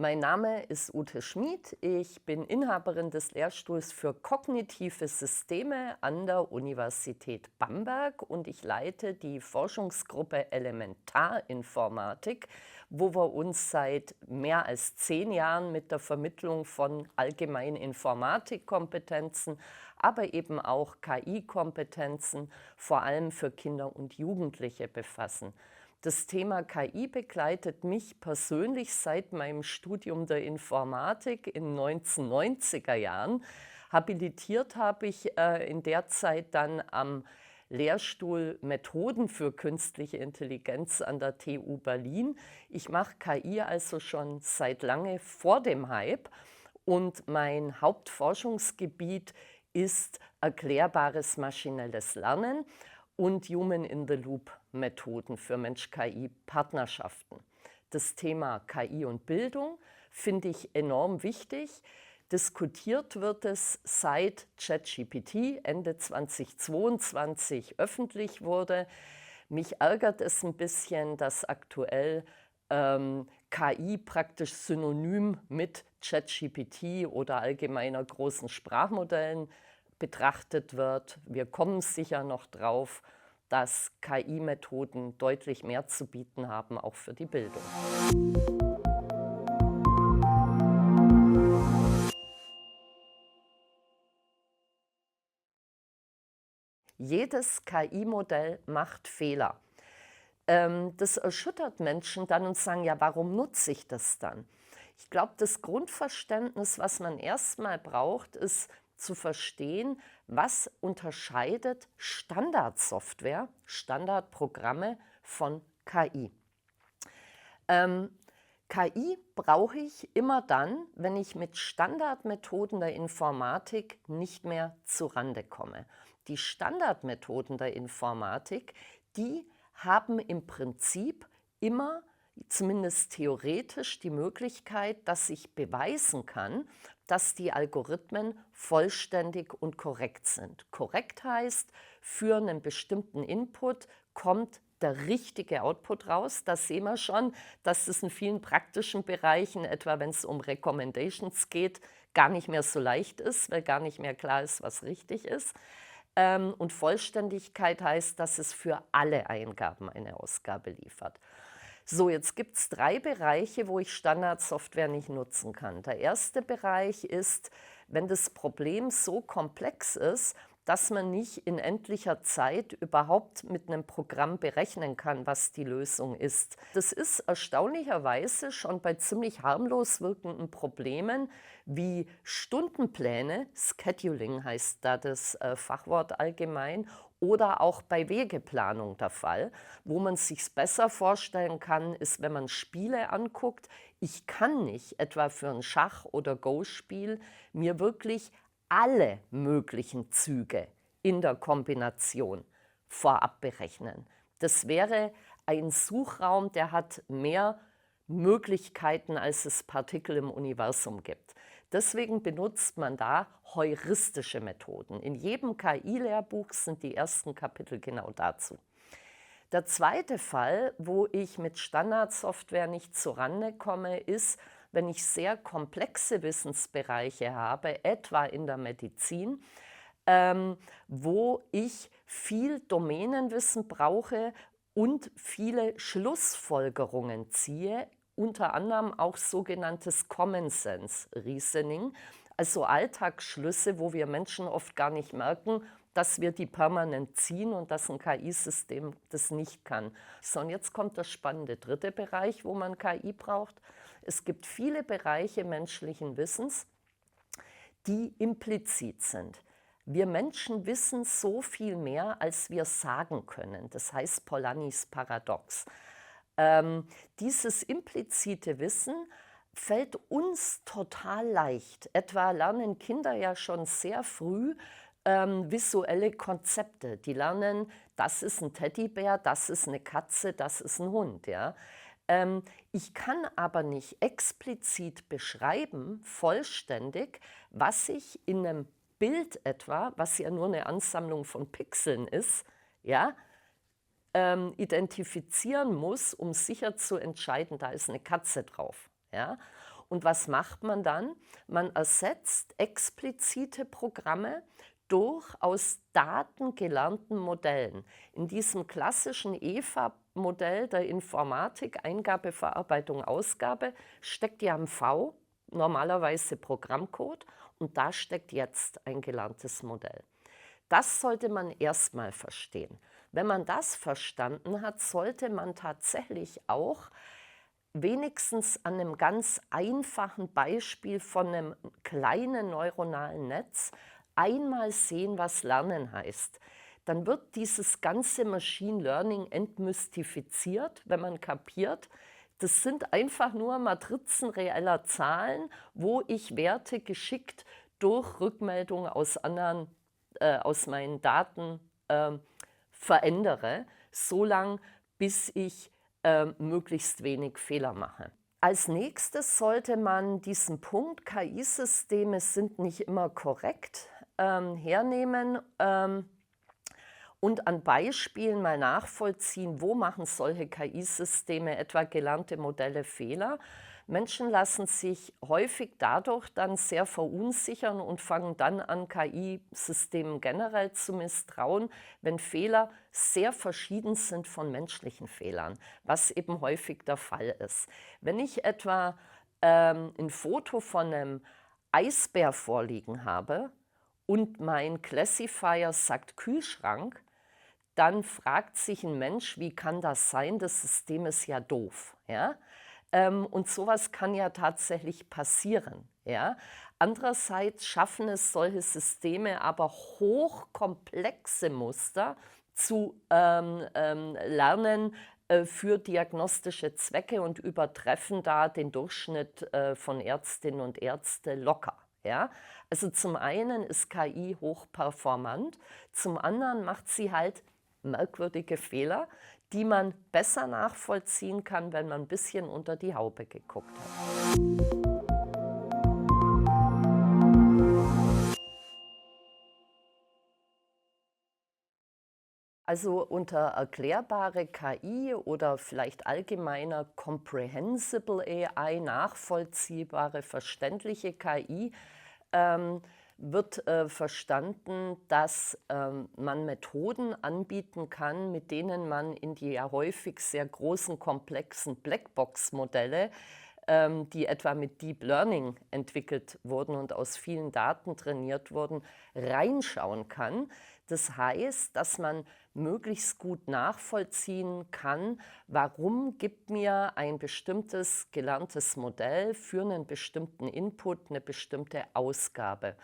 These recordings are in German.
Mein Name ist Ute Schmid. Ich bin Inhaberin des Lehrstuhls für kognitive Systeme an der Universität Bamberg und ich leite die Forschungsgruppe Elementarinformatik, wo wir uns seit mehr als 10 Jahren mit der Vermittlung von allgemeinen Informatikkompetenzen, aber eben auch KI-Kompetenzen, vor allem für Kinder und Jugendliche befassen. Das Thema KI begleitet mich persönlich seit meinem Studium der Informatik in den 1990er Jahren. Habilitiert habe ich in der Zeit dann am Lehrstuhl Methoden für künstliche Intelligenz an der TU Berlin. Ich mache KI also schon seit lange vor dem Hype und mein Hauptforschungsgebiet ist erklärbares maschinelles Lernen und Human-in-the-Loop-Methoden für Mensch-KI-Partnerschaften. Das Thema KI und Bildung finde ich enorm wichtig. Diskutiert wird es seit ChatGPT Ende 2022 öffentlich wurde. Mich ärgert es ein bisschen, dass aktuell KI praktisch synonym mit ChatGPT oder allgemeiner großen Sprachmodellen betrachtet wird. Wir kommen sicher noch drauf, dass KI-Methoden deutlich mehr zu bieten haben, auch für die Bildung. Jedes KI-Modell macht Fehler. Das erschüttert Menschen dann und sagen, ja, warum nutze ich das dann? Ich glaube, das Grundverständnis, was man erstmal braucht, ist zu verstehen, was unterscheidet Standardsoftware, Standardprogramme von KI. KI brauche ich immer dann, wenn ich mit Standardmethoden der Informatik nicht mehr zurande komme. Die Standardmethoden der Informatik, die haben im Prinzip immer, zumindest theoretisch, die Möglichkeit, dass ich beweisen kann, dass die Algorithmen vollständig und korrekt sind. Korrekt heißt, für einen bestimmten Input kommt der richtige Output raus. Das sehen wir schon, dass es in vielen praktischen Bereichen, etwa wenn es um Recommendations geht, gar nicht mehr so leicht ist, weil gar nicht mehr klar ist, was richtig ist. Und Vollständigkeit heißt, dass es für alle Eingaben eine Ausgabe liefert. So, jetzt gibt es 3 Bereiche, wo ich Standardsoftware nicht nutzen kann. Der erste Bereich ist, wenn das Problem so komplex ist, dass man nicht in endlicher Zeit überhaupt mit einem Programm berechnen kann, was die Lösung ist. Das ist erstaunlicherweise schon bei ziemlich harmlos wirkenden Problemen wie Stundenpläne, Scheduling heißt da das Fachwort allgemein, oder auch bei Wegeplanung der Fall. Wo man sich's besser vorstellen kann, ist, wenn man Spiele anguckt. Ich kann nicht etwa für ein Schach- oder Go-Spiel mir wirklich alle möglichen Züge in der Kombination vorab berechnen. Das wäre ein Suchraum, der hat mehr Möglichkeiten, als es Partikel im Universum gibt. Deswegen benutzt man da heuristische Methoden. In jedem KI-Lehrbuch sind die ersten Kapitel genau dazu. Der zweite Fall, wo ich mit Standardsoftware nicht zurande komme, ist, wenn ich sehr komplexe Wissensbereiche habe, etwa in der Medizin, wo ich viel Domänenwissen brauche und viele Schlussfolgerungen ziehe, unter anderem auch sogenanntes Common Sense Reasoning, also Alltagsschlüsse, wo wir Menschen oft gar nicht merken, dass wir die permanent ziehen und dass ein KI-System das nicht kann. So, und jetzt kommt der spannende dritte Bereich, wo man KI braucht. Es gibt viele Bereiche menschlichen Wissens, die implizit sind. Wir Menschen wissen so viel mehr, als wir sagen können. Das heißt Polanys Paradox. Dieses implizite Wissen fällt uns total leicht. Etwa lernen Kinder ja schon sehr früh visuelle Konzepte. Die lernen, das ist ein Teddybär, das ist eine Katze, das ist ein Hund. Ja? Ich kann aber nicht explizit beschreiben, vollständig, was ich in einem Bild etwa, was ja nur eine Ansammlung von Pixeln ist, ja, identifizieren muss, um sicher zu entscheiden, da ist eine Katze drauf. Ja? Und was macht man dann? Man ersetzt explizite Programme durch aus Daten gelernten Modellen. In diesem klassischen EVA-Modell der Informatik, Eingabe, Verarbeitung, Ausgabe, steckt ja ein V, normalerweise Programmcode, und da steckt jetzt ein gelerntes Modell. Das sollte man erstmal verstehen. Wenn man das verstanden hat, sollte man tatsächlich auch wenigstens an einem ganz einfachen Beispiel von einem kleinen neuronalen Netz einmal sehen, was Lernen heißt. Dann wird dieses ganze Machine Learning entmystifiziert, wenn man kapiert, das sind einfach nur Matrizen reeller Zahlen, wo ich Werte geschickt durch Rückmeldungen aus meinen Daten verändere, solange bis ich möglichst wenig Fehler mache. Als nächstes sollte man diesen Punkt, KI-Systeme sind nicht immer korrekt, hernehmen und an Beispielen mal nachvollziehen, wo machen solche KI-Systeme, etwa gelernte Modelle, Fehler. Menschen lassen sich häufig dadurch dann sehr verunsichern und fangen dann an, KI-Systemen generell zu misstrauen, wenn Fehler sehr verschieden sind von menschlichen Fehlern, was eben häufig der Fall ist. Wenn ich etwa ein Foto von einem Eisbär vorliegen habe und mein Classifier sagt Kühlschrank, dann fragt sich ein Mensch, wie kann das sein? Das System ist ja doof. Ja? Und sowas kann ja tatsächlich passieren. Ja? Andererseits schaffen es solche Systeme aber hochkomplexe Muster zu lernen für diagnostische Zwecke und übertreffen da den Durchschnitt von Ärztinnen und Ärzten locker. Ja? Also zum einen ist KI hochperformant, zum anderen macht sie halt merkwürdige Fehler, die man besser nachvollziehen kann, wenn man ein bisschen unter die Haube geguckt hat. Also unter erklärbare KI oder vielleicht allgemeiner Comprehensible AI, nachvollziehbare, verständliche KI, wird verstanden, dass man Methoden anbieten kann, mit denen man in die ja häufig sehr großen, komplexen Blackbox-Modelle, die etwa mit Deep Learning entwickelt wurden und aus vielen Daten trainiert wurden, reinschauen kann. Das heißt, dass man möglichst gut nachvollziehen kann, warum gibt mir ein bestimmtes gelerntes Modell für einen bestimmten Input eine bestimmte Ausgabe.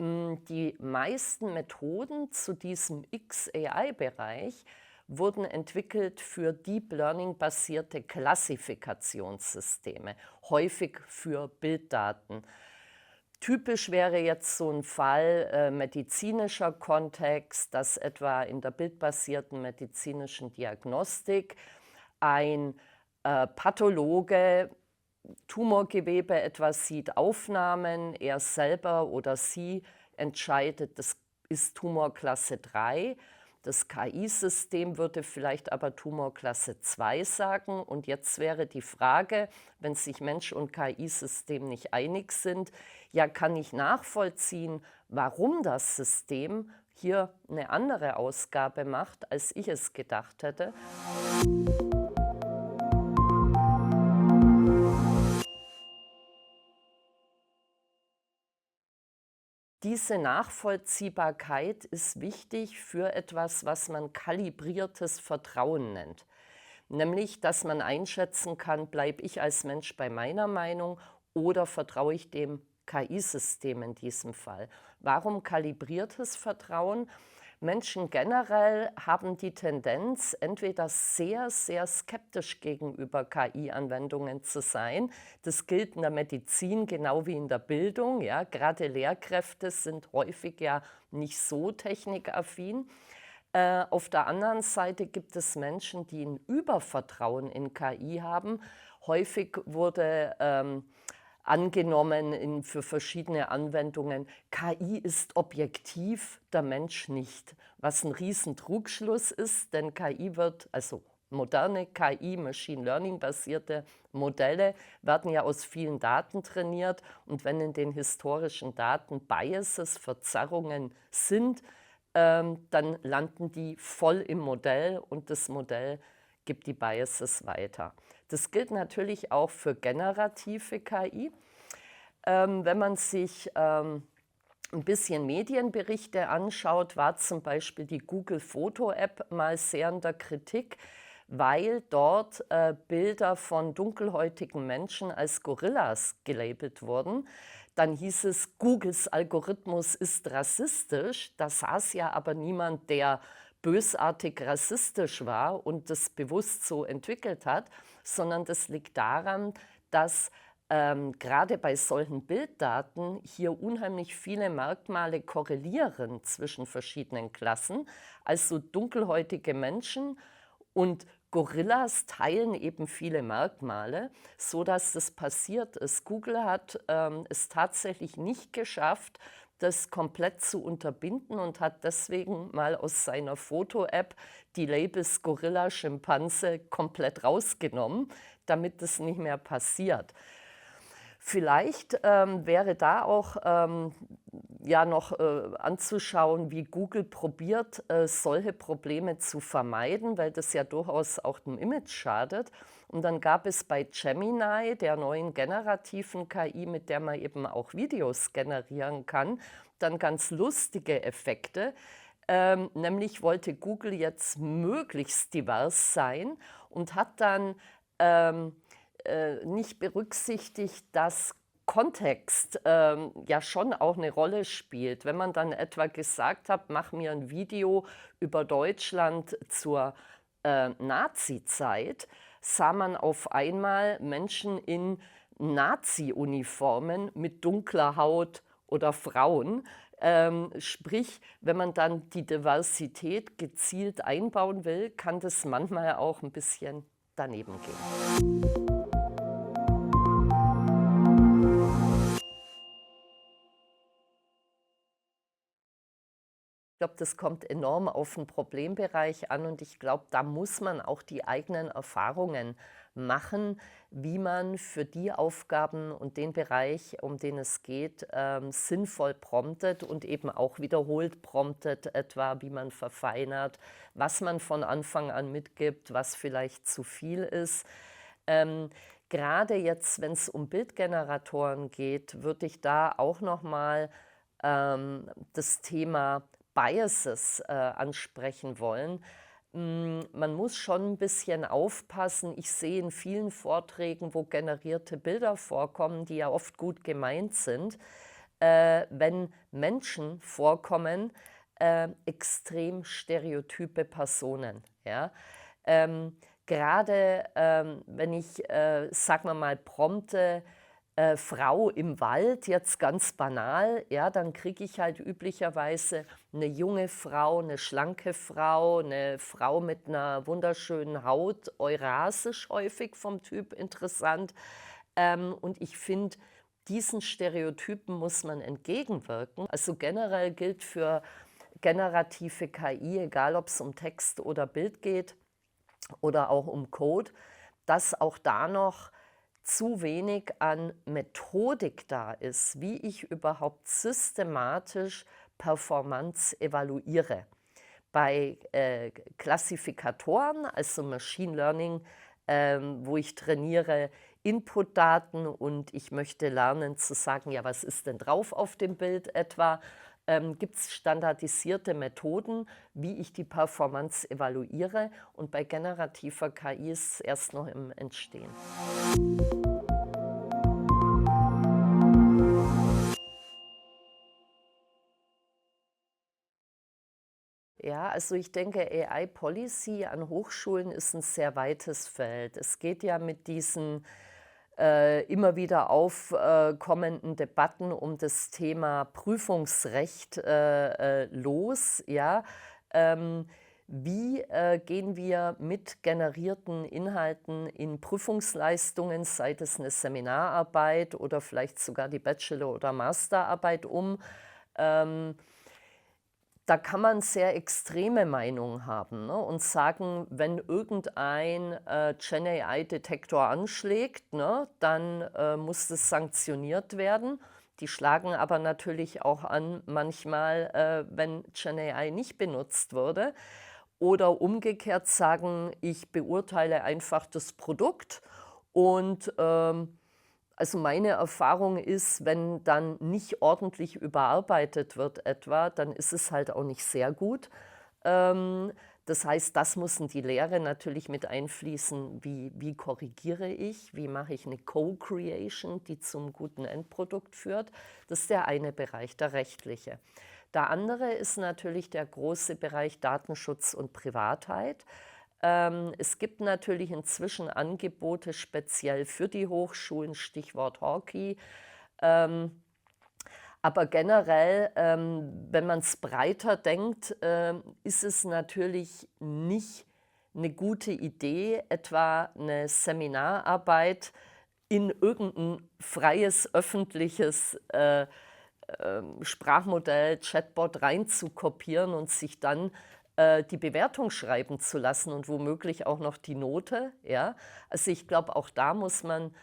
Die meisten Methoden zu diesem XAI-Bereich wurden entwickelt für Deep Learning-basierte Klassifikationssysteme, häufig für Bilddaten. Typisch wäre jetzt so ein Fall medizinischer Kontext, dass etwa in der bildbasierten medizinischen Diagnostik ein Pathologe Tumorgewebe etwa sieht, Aufnahmen, er selber oder sie entscheidet, das ist Tumorklasse 3. Das KI-System würde vielleicht aber Tumorklasse 2 sagen. Und jetzt wäre die Frage, wenn sich Mensch und KI-System nicht einig sind, ja, kann ich nachvollziehen, warum das System hier eine andere Ausgabe macht, als ich es gedacht hätte. Diese Nachvollziehbarkeit ist wichtig für etwas, was man kalibriertes Vertrauen nennt. Nämlich, dass man einschätzen kann, bleibe ich als Mensch bei meiner Meinung oder vertraue ich dem KI-System in diesem Fall. Warum kalibriertes Vertrauen? Menschen generell haben die Tendenz, entweder sehr, sehr skeptisch gegenüber KI-Anwendungen zu sein. Das gilt in der Medizin genau wie in der Bildung. Ja. Gerade Lehrkräfte sind häufig ja nicht so technikaffin. Auf der anderen Seite gibt es Menschen, die ein Übervertrauen in KI haben. Häufig wurde angenommen für verschiedene Anwendungen, KI ist objektiv, der Mensch nicht. Was ein Riesentrugschluss ist, denn KI wird, also moderne KI, Machine Learning basierte Modelle werden ja aus vielen Daten trainiert, und wenn in den historischen Daten Biases, Verzerrungen sind, dann landen die voll im Modell und das Modell gibt die Biases weiter. Das gilt natürlich auch für generative KI. Wenn man sich ein bisschen Medienberichte anschaut, war zum Beispiel die Google-Foto-App mal sehr in der Kritik, weil dort Bilder von dunkelhäutigen Menschen als Gorillas gelabelt wurden. Dann hieß es, Googles Algorithmus ist rassistisch. Da saß ja aber niemand, der bösartig rassistisch war und das bewusst so entwickelt hat, sondern das liegt daran, dass gerade bei solchen Bilddaten hier unheimlich viele Merkmale korrelieren zwischen verschiedenen Klassen. Also dunkelhäutige Menschen und Gorillas teilen eben viele Merkmale, so dass das passiert ist. Google hat es tatsächlich nicht geschafft, das komplett zu unterbinden, und hat deswegen mal aus seiner Foto-App die Labels Gorilla, Schimpanse komplett rausgenommen, damit das nicht mehr passiert. Vielleicht wäre da auch ja noch anzuschauen, wie Google probiert, solche Probleme zu vermeiden, weil das ja durchaus auch dem Image schadet. Und dann gab es bei Gemini, der neuen generativen KI, mit der man eben auch Videos generieren kann, dann ganz lustige Effekte. Nämlich wollte Google jetzt möglichst divers sein und hat dann nicht berücksichtigt, dass Kontext ja schon auch eine Rolle spielt. Wenn man dann etwa gesagt hat, mach mir ein Video über Deutschland zur Nazi-Zeit, sah man auf einmal Menschen in Nazi-Uniformen mit dunkler Haut oder Frauen. Sprich, wenn man dann die Diversität gezielt einbauen will, kann das manchmal auch ein bisschen daneben gehen. Ich glaube, das kommt enorm auf den Problembereich an, und ich glaube, da muss man auch die eigenen Erfahrungen machen, wie man für die Aufgaben und den Bereich, um den es geht, sinnvoll promptet und eben auch wiederholt promptet, etwa wie man verfeinert, was man von Anfang an mitgibt, was vielleicht zu viel ist. Gerade jetzt, wenn es um Bildgeneratoren geht, würde ich da auch noch mal das Thema Biases ansprechen wollen. Man muss schon ein bisschen aufpassen. Ich sehe in vielen Vorträgen, wo generierte Bilder vorkommen, die ja oft gut gemeint sind, wenn Menschen vorkommen, extrem stereotype Personen. Ja? Gerade wenn ich, sagen wir mal, prompte, Frau im Wald, jetzt ganz banal, ja, dann kriege ich halt üblicherweise eine junge Frau, eine schlanke Frau, eine Frau mit einer wunderschönen Haut, eurasisch häufig vom Typ interessant. Und ich finde, diesen Stereotypen muss man entgegenwirken. Also generell gilt für generative KI, egal ob es um Text oder Bild geht oder auch um Code, dass auch da noch zu wenig an Methodik da ist, wie ich überhaupt systematisch Performance evaluiere. Bei Klassifikatoren, also Machine Learning, wo ich trainiere Inputdaten und ich möchte lernen zu sagen, ja, was ist denn drauf auf dem Bild etwa, gibt es standardisierte Methoden, wie ich die Performance evaluiere, und bei generativer KI ist es erst noch im Entstehen. Ja, also ich denke, AI-Policy an Hochschulen ist ein sehr weites Feld. Es geht ja mit diesen immer wieder aufkommenden Debatten um das Thema Prüfungsrecht los. Ja? Ähm, Wie gehen wir mit generierten Inhalten in Prüfungsleistungen, sei es eine Seminararbeit oder vielleicht sogar die Bachelor- oder Masterarbeit, um? Ähm, Da kann man sehr extreme Meinungen haben, ne, und sagen, wenn irgendein, GenAI-Detektor anschlägt, ne, dann, muss das sanktioniert werden. Die schlagen aber natürlich auch an manchmal, wenn GenAI nicht benutzt wurde. Oder umgekehrt sagen, ich beurteile einfach das Produkt und, also meine Erfahrung ist, wenn dann nicht ordentlich überarbeitet wird etwa, dann ist es halt auch nicht sehr gut. Ähm, Das heißt, das muss in die Lehre natürlich mit einfließen. Wie korrigiere ich? Wie mache ich eine Co-Creation, die zum guten Endprodukt führt? Das ist der eine Bereich, der rechtliche. Der andere ist natürlich der große Bereich Datenschutz und Privatheit. Es gibt natürlich inzwischen Angebote speziell für die Hochschulen, Stichwort Hawkey. Ähm, aber generell, wenn man es breiter denkt, ist es natürlich nicht eine gute Idee, etwa eine Seminararbeit in irgendein freies, öffentliches, Sprachmodell, Chatbot reinzukopieren und sich dann, die Bewertung schreiben zu lassen und womöglich auch noch die Note, ja? Also, ich glaube, auch da muss man,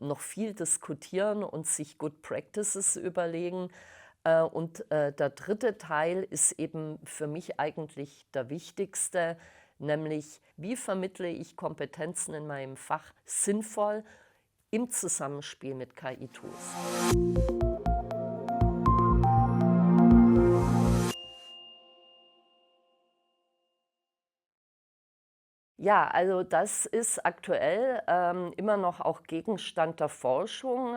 noch viel diskutieren und sich Good Practices überlegen. Der dritte Teil ist eben für mich eigentlich der wichtigste, nämlich: Wie vermittle ich Kompetenzen in meinem Fach sinnvoll im Zusammenspiel mit KI-Tools? Ja, also das ist aktuell, immer noch auch Gegenstand der Forschung.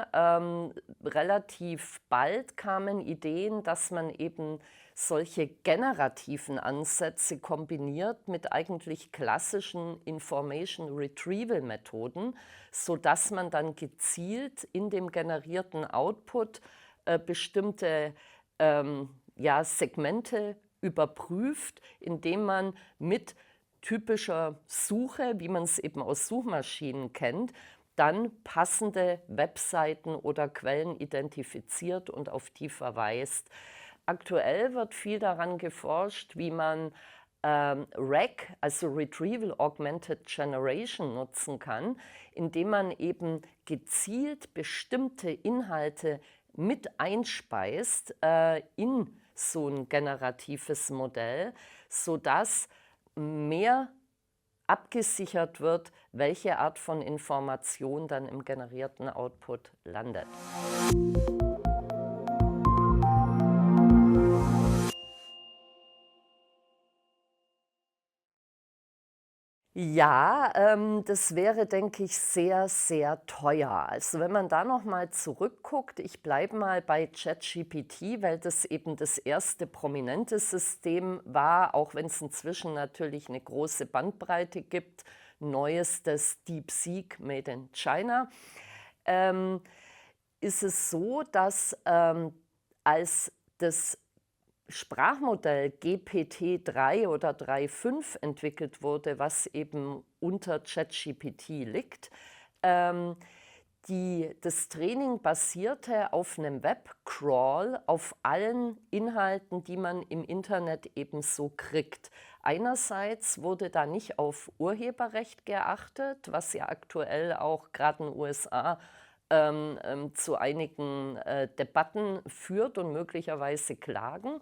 Relativ bald kamen Ideen, dass man eben solche generativen Ansätze kombiniert mit eigentlich klassischen Information Retrieval Methoden, sodass man dann gezielt in dem generierten Output, bestimmte, ja, Segmente überprüft, indem man mit typischer Suche, wie man es eben aus Suchmaschinen kennt, dann passende Webseiten oder Quellen identifiziert und auf die verweist. Aktuell wird viel daran geforscht, wie man, RAG, also Retrieval Augmented Generation, nutzen kann, indem man eben gezielt bestimmte Inhalte mit einspeist, in so ein generatives Modell, sodass mehr abgesichert wird, welche Art von Information dann im generierten Output landet. Ja, das wäre, denke ich, sehr, sehr teuer. Also wenn man da noch mal zurückguckt, ich bleibe mal bei ChatGPT, weil das eben das erste prominente System war, auch wenn es inzwischen natürlich eine große Bandbreite gibt. Neuestes DeepSeek made in China. Ähm, Ist es so, dass als das Sprachmodell GPT-3 oder 3.5 entwickelt wurde, was eben unter ChatGPT liegt. Ähm, Das Training basierte auf einem Webcrawl, auf allen Inhalten, die man im Internet eben so kriegt. Einerseits wurde da nicht auf Urheberrecht geachtet, was ja aktuell auch gerade in den USA zu einigen Debatten führt und möglicherweise Klagen.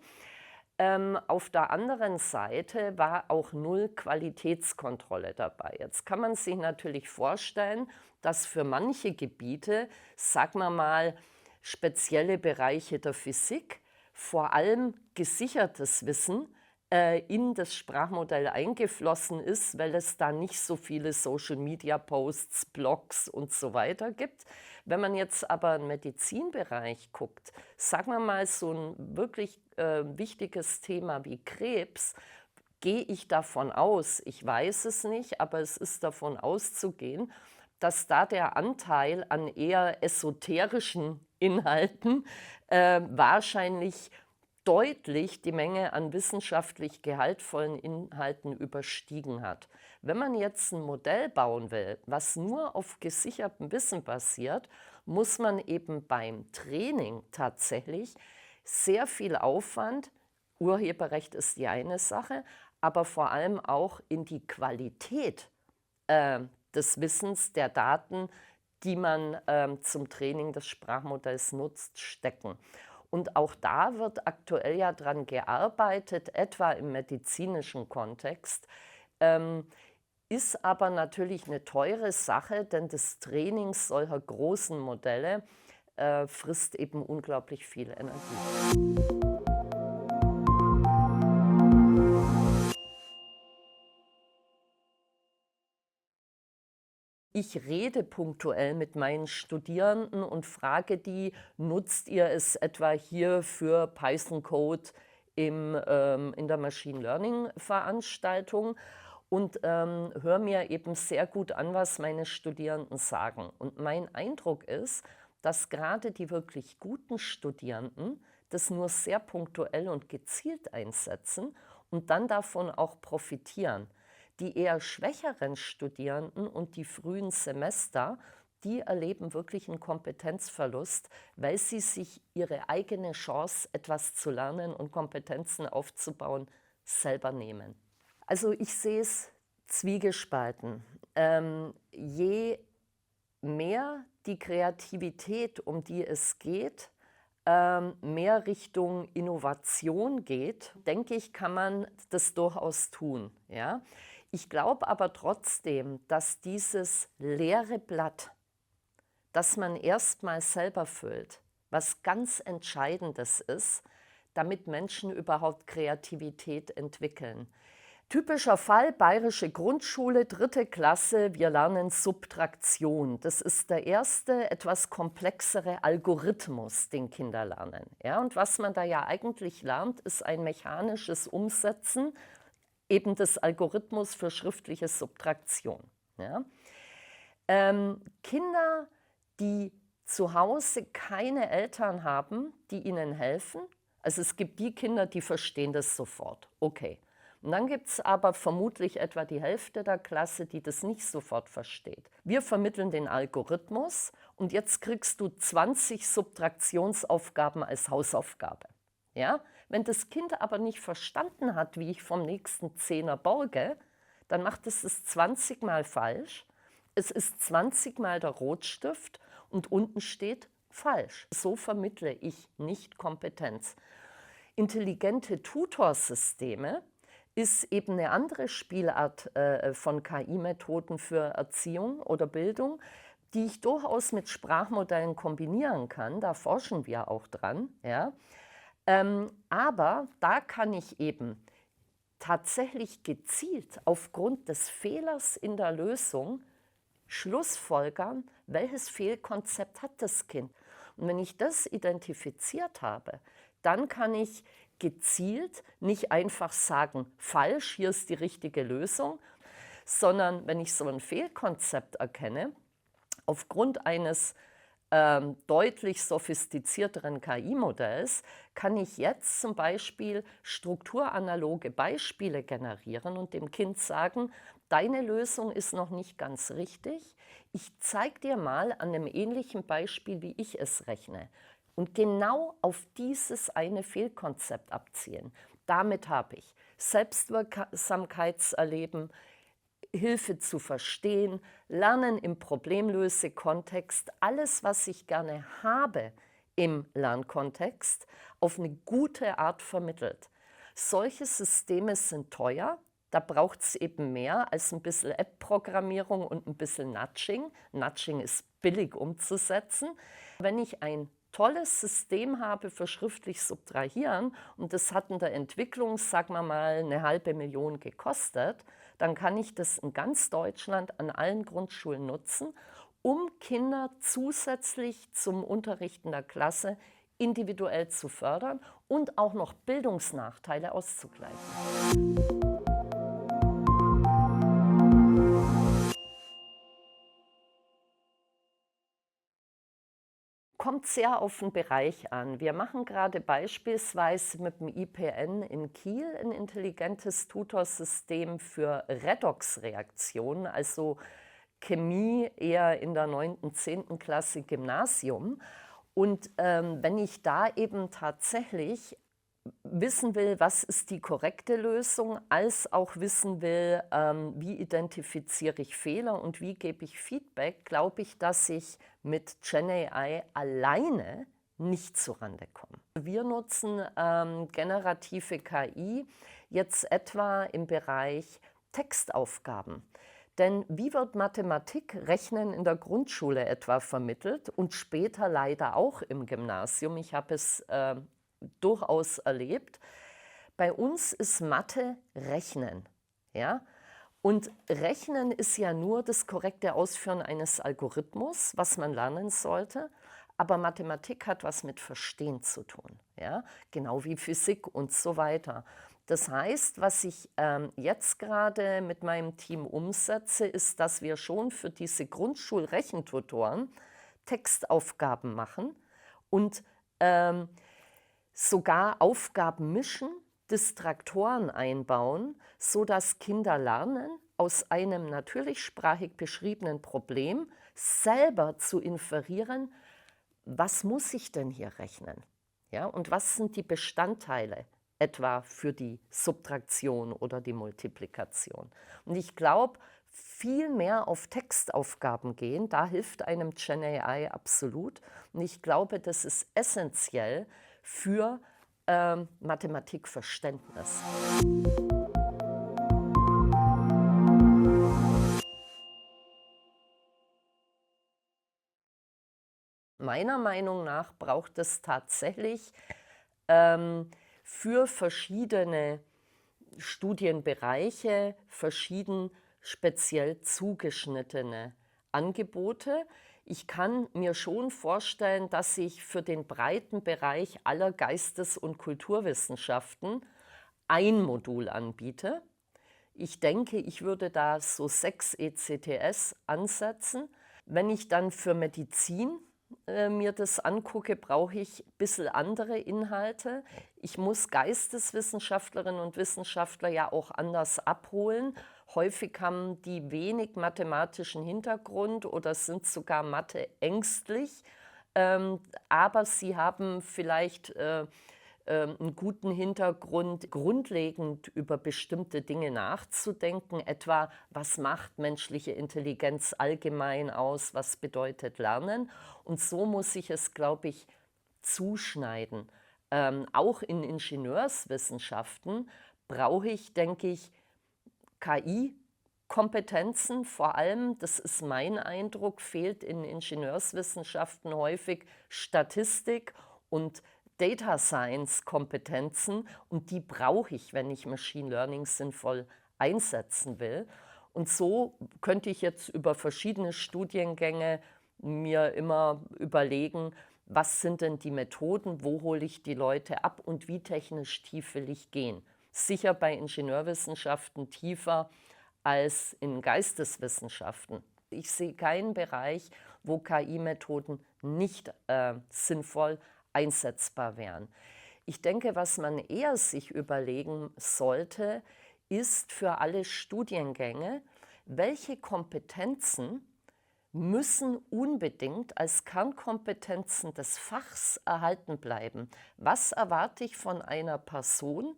Auf der anderen Seite war auch null Qualitätskontrolle dabei. Jetzt kann man sich natürlich vorstellen, dass für manche Gebiete, sagen wir mal spezielle Bereiche der Physik, vor allem gesichertes Wissen in das Sprachmodell eingeflossen ist, weil es da nicht so viele Social-Media-Posts, Blogs und so weiter gibt. Wenn man jetzt aber im Medizinbereich guckt, sagen wir mal so ein wirklich wichtiges Thema wie Krebs, gehe ich davon aus, ich weiß es nicht, aber es ist davon auszugehen, dass da der Anteil an eher esoterischen Inhalten wahrscheinlich deutlich die Menge an wissenschaftlich gehaltvollen Inhalten überstiegen hat. Wenn man jetzt ein Modell bauen will, was nur auf gesichertem Wissen basiert, muss man eben beim Training tatsächlich sehr viel Aufwand Urheberrecht ist die eine Sache, aber vor allem auch in die Qualität des Wissens, der Daten, die man zum Training des Sprachmodells nutzt, stecken. Und auch da wird aktuell ja dran gearbeitet, etwa im medizinischen Kontext, ist aber natürlich eine teure Sache, denn das Training solcher großen Modelle frisst eben unglaublich viel Energie. Ich rede punktuell mit meinen Studierenden und frage die: „Nutzt ihr es etwa hier für Python-Code in der Machine-Learning-Veranstaltung?“ Und höre mir eben sehr gut an, was meine Studierenden sagen. Und mein Eindruck ist, dass gerade die wirklich guten Studierenden das nur sehr punktuell und gezielt einsetzen und dann davon auch profitieren. Die eher schwächeren Studierenden und die frühen Semester, die erleben wirklich einen Kompetenzverlust, weil sie sich ihre eigene Chance, etwas zu lernen und Kompetenzen aufzubauen, selber nehmen. Also ich sehe es zwiegespalten. Je mehr die Kreativität, um die es geht, mehr Richtung Innovation geht, denke ich, kann man das durchaus tun. Ja? Ich glaube aber trotzdem, dass dieses leere Blatt, das man erstmal selber füllt, was ganz Entscheidendes ist, damit Menschen überhaupt Kreativität entwickeln. Typischer Fall, bayerische Grundschule, 3. Klasse, wir lernen Subtraktion. Das ist der erste, etwas komplexere Algorithmus, den Kinder lernen. Ja, und was man da ja eigentlich lernt, ist ein mechanisches Umsetzen eben des Algorithmus für schriftliche Subtraktion. Ja. Kinder, die zu Hause keine Eltern haben, die ihnen helfen, also es gibt die Kinder, die verstehen das sofort, okay. Und dann gibt es aber vermutlich etwa die Hälfte der Klasse, die das nicht sofort versteht. Wir vermitteln den Algorithmus und jetzt kriegst du 20 Subtraktionsaufgaben als Hausaufgabe. Ja? Wenn das Kind aber nicht verstanden hat, wie ich vom nächsten Zehner borge, dann macht es 20 Mal falsch. Es ist 20 Mal der Rotstift und unten steht falsch. So vermittle ich nicht Kompetenz. Intelligente Tutorsysteme ist eben eine andere Spielart von KI-Methoden für Erziehung oder Bildung, die ich durchaus mit Sprachmodellen kombinieren kann. Da forschen wir auch dran. Ja. Aber da kann ich eben tatsächlich gezielt aufgrund des Fehlers in der Lösung schlussfolgern, welches Fehlkonzept hat das Kind. Und wenn ich das identifiziert habe, dann kann ich gezielt nicht einfach sagen, falsch, hier ist die richtige Lösung, sondern wenn ich so ein Fehlkonzept erkenne, aufgrund eines deutlich sophistizierteren KI-Modells kann ich jetzt zum Beispiel strukturanaloge Beispiele generieren und dem Kind sagen, deine Lösung ist noch nicht ganz richtig. Ich zeige dir mal an einem ähnlichen Beispiel, wie ich es rechne. Und genau auf dieses eine Fehlkonzept abzielen. Damit habe ich Selbstwirksamkeitserleben, Hilfe zu verstehen, Lernen im Problemlösekontext, alles, was ich gerne habe im Lernkontext, auf eine gute Art vermittelt. Solche Systeme sind teuer, da braucht es eben mehr als ein bisschen App-Programmierung und ein bisschen Nudging. Nudging ist billig umzusetzen. Wenn ich ein tolles System habe für schriftlich Subtrahieren und das hat in der Entwicklung, sagen wir mal, 500.000 gekostet, dann kann ich das in ganz Deutschland an allen Grundschulen nutzen, um Kinder zusätzlich zum Unterrichten der Klasse individuell zu fördern und auch noch Bildungsnachteile auszugleichen. Kommt sehr auf den Bereich an. Wir machen gerade beispielsweise mit dem IPN in Kiel ein intelligentes Tutorsystem für Redoxreaktionen, also Chemie eher in der 9., 10. Klasse Gymnasium. Und wenn ich da eben tatsächlich wissen will, was ist die korrekte Lösung, als auch wissen will, wie identifiziere ich Fehler und wie gebe ich Feedback, glaube ich, dass ich mit GenAI alleine nicht zurande komme. Wir nutzen generative KI jetzt etwa im Bereich Textaufgaben. Denn wie wird Mathematik, Rechnen in der Grundschule etwa vermittelt und später leider auch im Gymnasium? Ich habe es durchaus erlebt. Bei uns ist Mathe Rechnen. Ja? Und Rechnen ist ja nur das korrekte Ausführen eines Algorithmus, was man lernen sollte. Aber Mathematik hat was mit Verstehen zu tun, ja? Genau wie Physik und so weiter. Das heißt, was ich jetzt gerade mit meinem Team umsetze, ist, dass wir schon für diese Grundschulrechentutoren Textaufgaben machen und sogar Aufgaben mischen, Distraktoren einbauen, sodass Kinder lernen, aus einem natürlichsprachig beschriebenen Problem selber zu inferieren, was muss ich denn hier rechnen? Ja, und was sind die Bestandteile etwa für die Subtraktion oder die Multiplikation? Und ich glaube, viel mehr auf Textaufgaben gehen, da hilft einem GenAI absolut. Und ich glaube, das ist essentiell für Mathematikverständnis. Meiner Meinung nach braucht es tatsächlich für verschiedene Studienbereiche verschieden speziell zugeschnittene Angebote. Ich kann mir schon vorstellen, dass ich für den breiten Bereich aller Geistes- und Kulturwissenschaften ein Modul anbiete. Ich denke, ich würde da so 6 ECTS ansetzen. Wenn ich dann für Medizin mir das angucke, brauche ich ein bisschen andere Inhalte. Ich muss Geisteswissenschaftlerinnen und Wissenschaftler ja auch anders abholen. Häufig haben die wenig mathematischen Hintergrund oder sind sogar Mathe ängstlich, aber sie haben vielleicht einen guten Hintergrund, grundlegend über bestimmte Dinge nachzudenken, etwa was macht menschliche Intelligenz allgemein aus, was bedeutet Lernen. Und so muss ich es, glaube ich, zuschneiden. Auch in Ingenieurswissenschaften brauche ich, denke ich, KI-Kompetenzen, vor allem, das ist mein Eindruck, fehlt in Ingenieurswissenschaften häufig Statistik und Data Science-Kompetenzen und die brauche ich, wenn ich Machine Learning sinnvoll einsetzen will. Und so könnte ich jetzt über verschiedene Studiengänge mir immer überlegen, was sind denn die Methoden, wo hole ich die Leute ab und wie technisch tief will ich gehen. Sicher bei Ingenieurwissenschaften tiefer als in Geisteswissenschaften. Ich sehe keinen Bereich, wo KI-Methoden nicht sinnvoll einsetzbar wären. Ich denke, was man eher sich überlegen sollte, ist für alle Studiengänge, welche Kompetenzen müssen unbedingt als Kernkompetenzen des Fachs erhalten bleiben. Was erwarte ich von einer Person,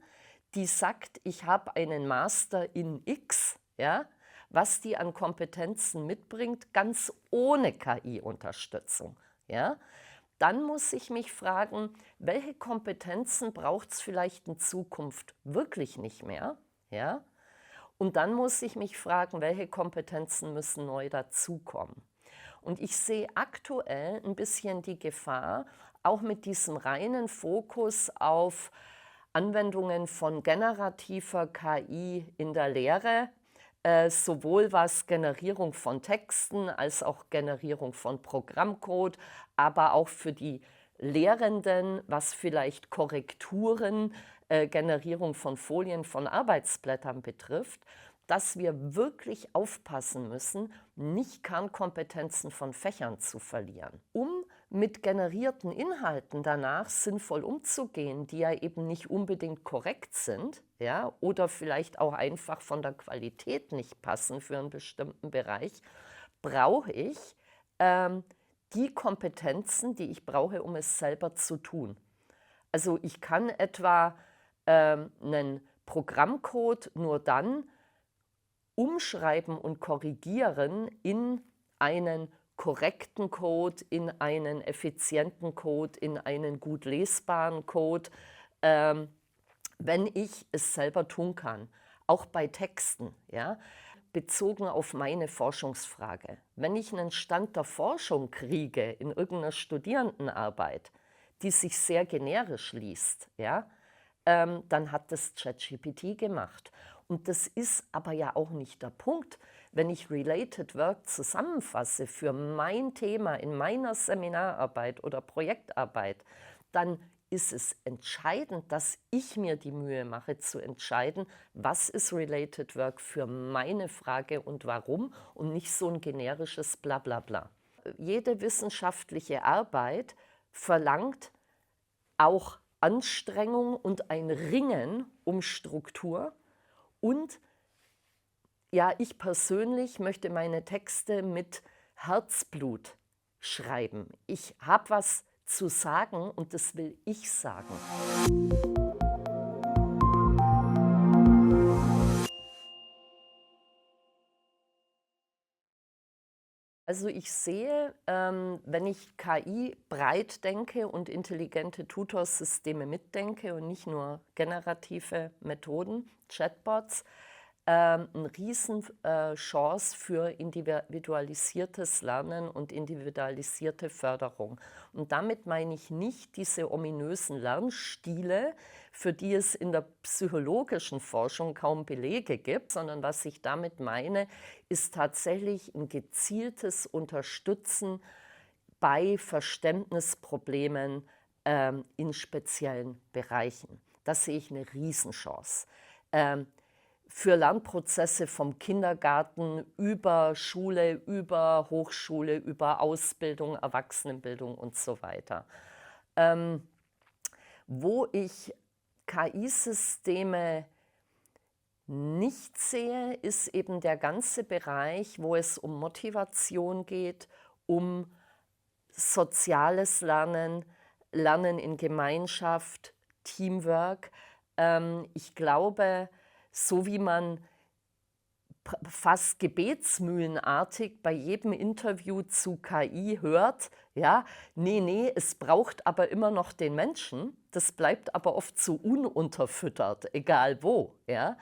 die sagt, ich habe einen Master in X, ja, was die an Kompetenzen mitbringt, ganz ohne KI-Unterstützung, ja? Dann muss ich mich fragen, welche Kompetenzen braucht es vielleicht in Zukunft wirklich nicht mehr, ja? Und dann muss ich mich fragen, welche Kompetenzen müssen neu dazukommen. Und ich sehe aktuell ein bisschen die Gefahr, auch mit diesem reinen Fokus auf Anwendungen von generativer KI in der Lehre, sowohl was Generierung von Texten als auch Generierung von Programmcode, aber auch für die Lehrenden, was vielleicht Korrekturen, Generierung von Folien, von Arbeitsblättern betrifft, dass wir wirklich aufpassen müssen, nicht Kernkompetenzen von Fächern zu verlieren. Um mit generierten Inhalten danach sinnvoll umzugehen, die ja eben nicht unbedingt korrekt sind, ja, oder vielleicht auch einfach von der Qualität nicht passen für einen bestimmten Bereich, brauche ich die Kompetenzen, die ich brauche, um es selber zu tun. Also ich kann etwa 'nen Programmcode nur dann umschreiben und korrigieren in einen korrekten Code, in einen effizienten Code, in einen gut lesbaren Code, ähm, wenn ich es selber tun kann, auch bei Texten, ja, bezogen auf meine Forschungsfrage. Wenn ich einen Stand der Forschung kriege in irgendeiner Studierendenarbeit, die sich sehr generisch liest, ja, dann hat das ChatGPT gemacht. Und das ist aber ja auch nicht der Punkt. Wenn ich Related Work zusammenfasse für mein Thema in meiner Seminararbeit oder Projektarbeit, dann ist es entscheidend, dass ich mir die Mühe mache zu entscheiden, was ist Related Work für meine Frage und warum und nicht so ein generisches Blablabla. Jede wissenschaftliche Arbeit verlangt auch Anstrengung und ein Ringen um Struktur. Und ja, ich persönlich möchte meine Texte mit Herzblut schreiben. Ich habe was zu sagen und das will ich sagen. Also ich sehe, wenn ich KI breit denke und intelligente Tutorsysteme mitdenke und nicht nur generative Methoden, Chatbots, 'n riesen Chance für individualisiertes Lernen und individualisierte Förderung. Und damit meine ich nicht diese ominösen Lernstile, für die es in der psychologischen Forschung kaum Belege gibt, sondern was ich damit meine, ist tatsächlich ein gezieltes Unterstützen bei Verständnisproblemen, in speziellen Bereichen. Das sehe ich eine Riesenchance. Ähm, für Lernprozesse vom Kindergarten über Schule, über Hochschule, über Ausbildung, Erwachsenenbildung und so weiter. Ähm, wo ich KI-Systeme nicht sehe, ist eben der ganze Bereich, wo es um Motivation geht, um soziales Lernen, Lernen in Gemeinschaft, Teamwork. Ich glaube, so wie man fast gebetsmühlenartig bei jedem Interview zu KI hört, ja, nee, es braucht aber immer noch den Menschen. Das bleibt aber oft so ununterfüttert, egal wo, ja.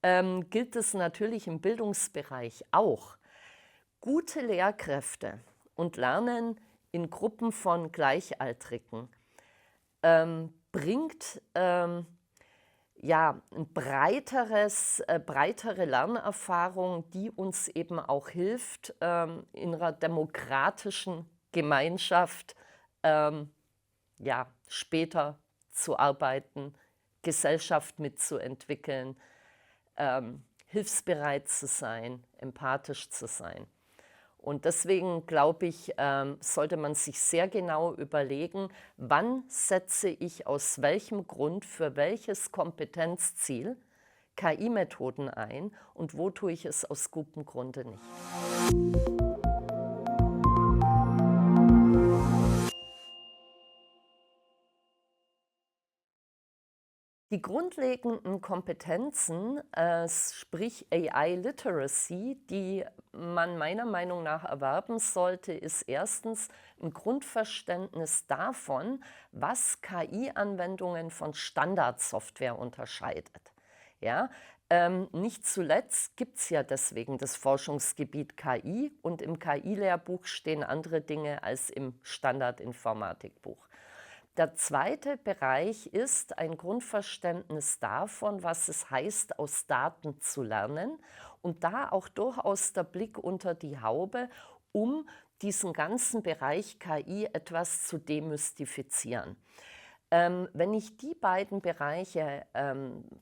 Gilt es natürlich im Bildungsbereich auch. Gute Lehrkräfte und Lernen in Gruppen von Gleichaltrigen bringt ja, ein breitere Lernerfahrung, die uns eben auch hilft, in einer demokratischen Gemeinschaft, ähm, ja, später zu arbeiten, Gesellschaft mitzuentwickeln, hilfsbereit zu sein, empathisch zu sein. Und deswegen glaube ich, sollte man sich sehr genau überlegen, wann setze ich aus welchem Grund für welches Kompetenzziel KI-Methoden ein und wo tue ich es aus gutem Grunde nicht. Die grundlegenden Kompetenzen, sprich AI Literacy, die man meiner Meinung nach erwerben sollte, ist erstens ein Grundverständnis davon, was KI-Anwendungen von Standardsoftware unterscheidet. Ja? Nicht zuletzt gibt es ja deswegen das Forschungsgebiet KI und im KI-Lehrbuch stehen andere Dinge als im Standardinformatikbuch. Der zweite Bereich ist ein Grundverständnis davon, was es heißt, aus Daten zu lernen und da auch durchaus der Blick unter die Haube, um diesen ganzen Bereich KI etwas zu demystifizieren. Wenn ich die beiden Bereiche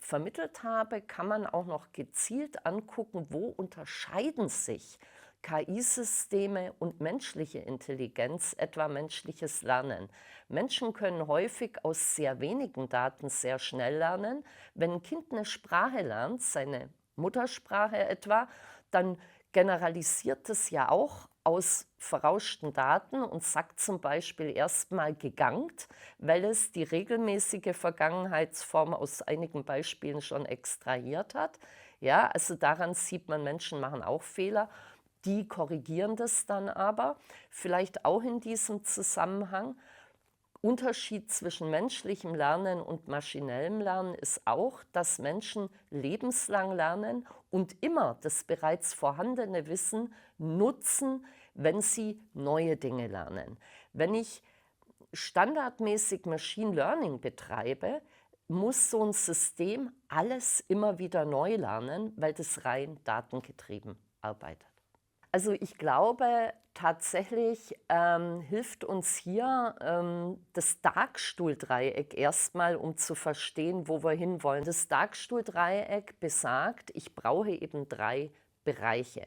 vermittelt habe, kann man auch noch gezielt angucken, wo unterscheiden sich KI-Systeme und menschliche Intelligenz, etwa menschliches Lernen. Menschen können häufig aus sehr wenigen Daten sehr schnell lernen. Wenn ein Kind eine Sprache lernt, seine Muttersprache etwa, dann generalisiert es ja auch aus verrauschten Daten und sagt zum Beispiel erstmal gegankt, weil es die regelmäßige Vergangenheitsform aus einigen Beispielen schon extrahiert hat. Ja, also daran sieht man, Menschen machen auch Fehler. Die korrigieren das dann aber, vielleicht auch in diesem Zusammenhang. Unterschied zwischen menschlichem Lernen und maschinellem Lernen ist auch, dass Menschen lebenslang lernen und immer das bereits vorhandene Wissen nutzen, wenn sie neue Dinge lernen. Wenn ich standardmäßig Machine Learning betreibe, muss so ein System alles immer wieder neu lernen, weil das rein datengetrieben arbeitet. Also ich glaube tatsächlich hilft uns hier das Darkstuhl-Dreieck erstmal, um zu verstehen, wo wir hinwollen. Das Darkstuhl-Dreieck besagt, ich brauche eben 3 Bereiche.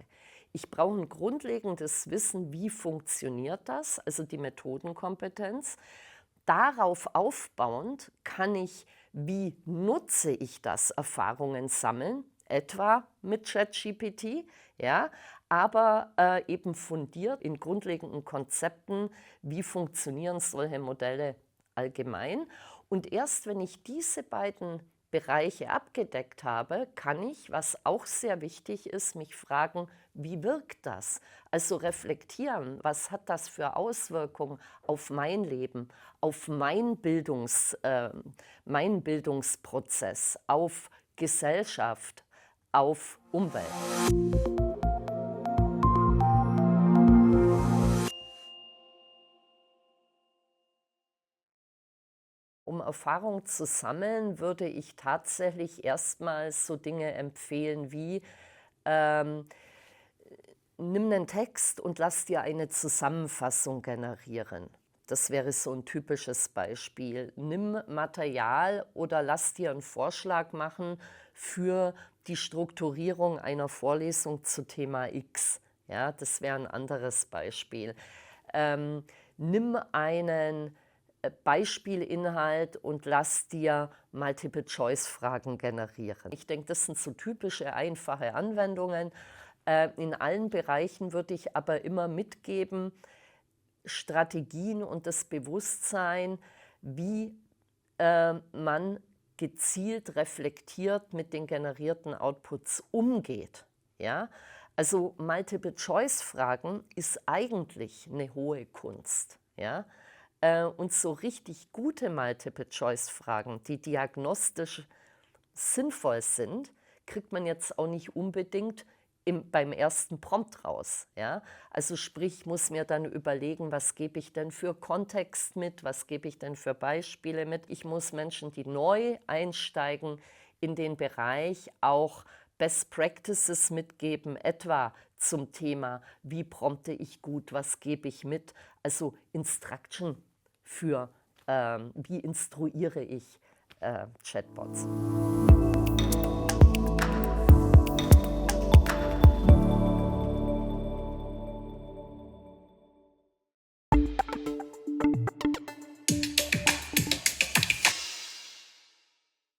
Ich brauche ein grundlegendes Wissen, wie funktioniert das, also die Methodenkompetenz. Darauf aufbauend kann ich, wie nutze ich das, Erfahrungen sammeln, etwa mit ChatGPT, ja, aber eben fundiert in grundlegenden Konzepten, wie funktionieren solche Modelle allgemein. Und erst wenn ich diese beiden Bereiche abgedeckt habe, kann ich, was auch sehr wichtig ist, mich fragen, wie wirkt das? Also reflektieren, was hat das für Auswirkungen auf mein Leben, auf meinen Bildungsprozess, auf Gesellschaft, auf Umwelt. Um Erfahrung zu sammeln, würde ich tatsächlich erstmal so Dinge empfehlen wie, ähm, nimm einen Text und lass dir eine Zusammenfassung generieren. Das wäre so ein typisches Beispiel. Nimm Material oder lass dir einen Vorschlag machen für die Strukturierung einer Vorlesung zu Thema X. Ja, das wäre ein anderes Beispiel. Ähm, Nimm einen Beispielinhalt und lass dir Multiple-Choice-Fragen generieren. Ich denke, das sind so typische, einfache Anwendungen. In allen Bereichen würde ich aber immer mitgeben, Strategien und das Bewusstsein, wie man gezielt reflektiert mit den generierten Outputs umgeht. Ja? Also Multiple-Choice-Fragen ist eigentlich eine hohe Kunst. Ja? Und so richtig gute Multiple-Choice-Fragen, die diagnostisch sinnvoll sind, kriegt man jetzt auch nicht unbedingt beim ersten Prompt raus. Ja? Also sprich, ich muss mir dann überlegen, was gebe ich denn für Kontext mit, was gebe ich denn für Beispiele mit. Ich muss Menschen, die neu einsteigen in den Bereich, auch Best Practices mitgeben, etwa zum Thema, wie prompte ich gut, was gebe ich mit, also Instruction für, wie instruiere ich Chatbots.